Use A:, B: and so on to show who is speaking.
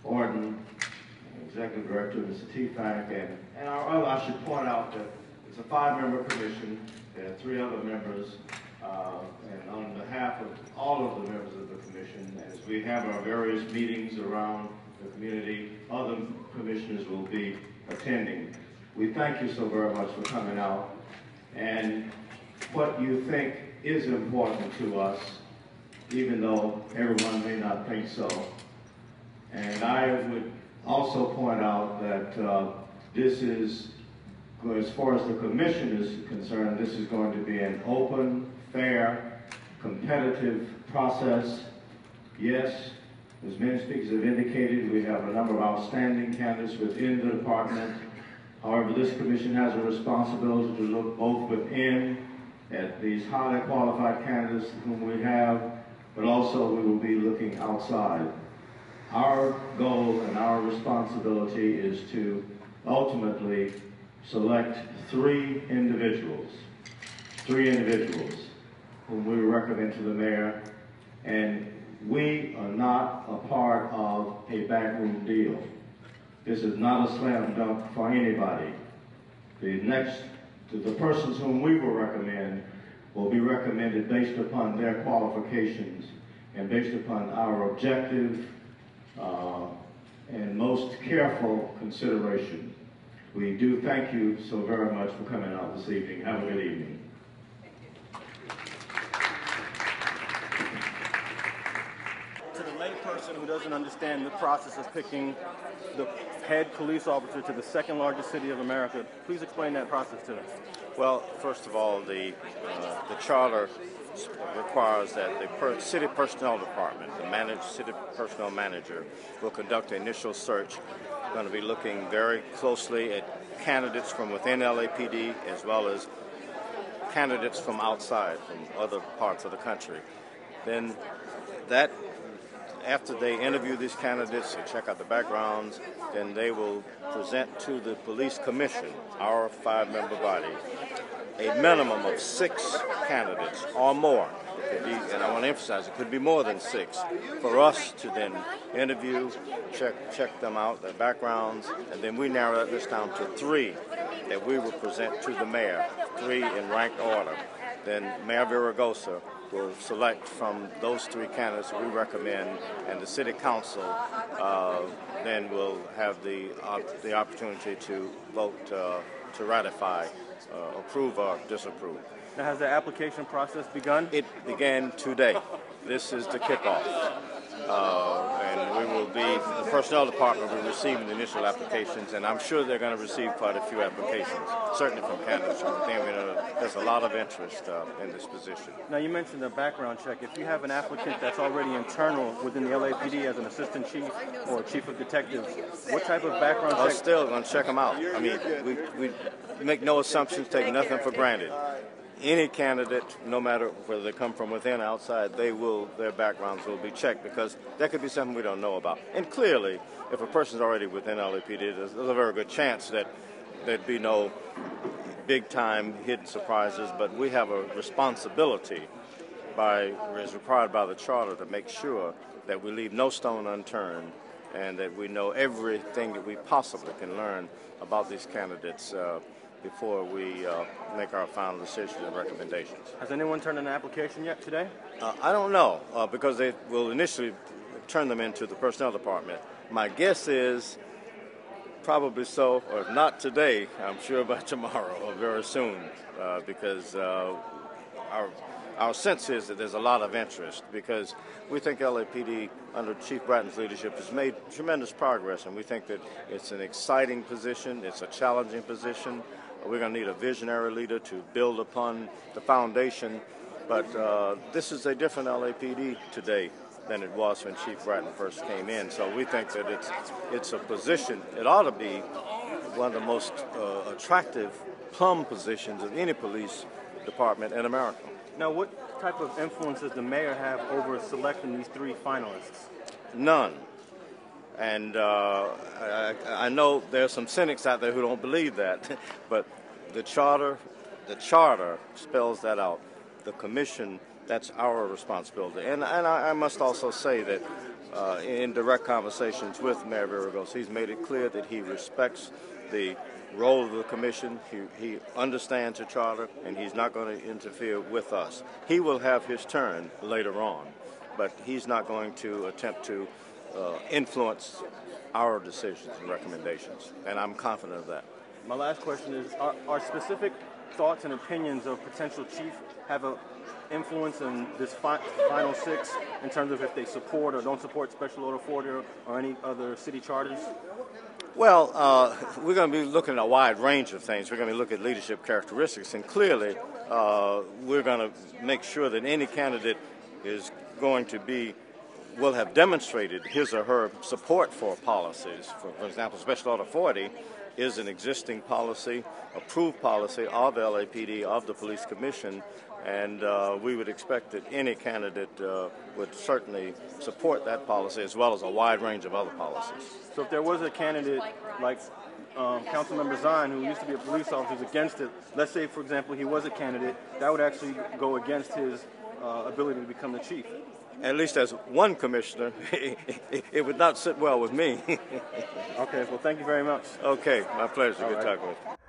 A: Orton, Executive Director, Mr. T-Fack, and our other, I should point out that it's a 5-member commission. There are 3 other members, and on behalf of all of the members of the commission, as we have our various meetings around the community, other commissioners will be attending. We thank you so very much for coming out, and what you think is important to us, even though everyone may not think so. And I would also point out that this is, as far as the commission is concerned, this is going to be an open, fair, competitive process. Yes, as many speakers have indicated, we have a number of outstanding candidates within the department. However, this commission has a responsibility to look both within at these highly qualified candidates whom we have, but also we will be looking outside. Our goal and our responsibility is to ultimately select 3 individuals whom we recommend to the mayor, and we are not a part of a backroom deal. This is not a slam dunk for anybody. The persons whom we will recommend will be recommended based upon their qualifications and based upon our objective and most careful consideration. We do thank you so very much for coming out this evening. Have a good evening.
B: To the layperson who doesn't understand the process of picking the head police officer to the 2nd largest city of America, please explain that process to them.
C: Well, first of all, the charter requires that the city personnel department, the city personnel manager, will conduct the initial search. We're going to be looking very closely at candidates from within LAPD as well as candidates from outside, from other parts of the country. Then after they interview these candidates and check out the backgrounds, then they will present to the police commission, our 5-member body, a minimum of 6 candidates or more. It could be, and I want to emphasize, it could be more than 6, for us to then interview, check them out, their backgrounds, and then we narrow this down to 3 that we will present to the mayor, 3 in ranked order. Then Mayor Villaraigosa will select from those 3 candidates we recommend, and the city council then will have the opportunity to vote to ratify, approve or disapprove.
B: Now, has the application process begun?
C: It began today. This is the kickoff. And we will be, the personnel department will be receiving the initial applications, and I'm sure they're going to receive quite a few applications, certainly from candidates from within. We know there's a lot of interest in this position.
B: Now, you mentioned the background check. If you have an applicant that's already internal within the LAPD as an assistant chief or chief of detectives, what type of background check?
C: We're still going to check them out. I mean, we make no assumptions, take nothing for granted. Any candidate, no matter whether they come from within or outside, their backgrounds will be checked, because that could be something we don't know about. And clearly, if a person's already within LAPD, there's a very good chance that there'd be no big-time hidden surprises, but we have a responsibility, as required by the charter, to make sure that we leave no stone unturned and that we know everything that we possibly can learn about these candidates before we make our final decisions and recommendations.
B: Has anyone turned in an application yet today?
C: I don't know, because they will initially turn them into the personnel department. My guess is probably so, or if not today, I'm sure by tomorrow or very soon, because our sense is that there's a lot of interest, because we think LAPD, under Chief Bratton's leadership, has made tremendous progress, and we think that it's an exciting position, it's a challenging position. We're going to need a visionary leader to build upon the foundation, but this is a different LAPD today than it was when Chief Bratton first came in. So we think that it's a position, it ought to be one of the most attractive plum positions of any police department in America.
B: Now, what type of influence does the mayor have over selecting these 3 finalists?
C: None. And I know there's some cynics out there who don't believe that, but the charter spells that out. The commission, that's our responsibility. And I must also say that in direct conversations with Mayor Villaraigosa, he's made it clear that he respects the role of the commission. He understands the charter, and he's not going to interfere with us. He will have his turn later on, but he's not going to attempt to influence our decisions and recommendations, and I'm confident of that.
B: My last question is, are specific thoughts and opinions of potential chief have an influence in this final six in terms of if they support or don't support Special Order 40 or any other city charters?
C: Well, we're going to be looking at a wide range of things. We're going to look at leadership characteristics, and clearly we're going to make sure that any candidate is going to will have demonstrated his or her support for policies. For example, Special Order 40 is an existing policy, approved policy of LAPD, of the Police Commission, and we would expect that any candidate would certainly support that policy as well as a wide range of other policies.
B: So if there was a candidate like Councilmember Zine, who used to be a police officer, who's against it, let's say, for example, he was a candidate, that would actually go against his ability to become the chief.
C: At least as one commissioner, it would not sit well with me.
B: Okay, well, thank you very much.
C: Okay, my pleasure. Good
B: right.
C: talking with you.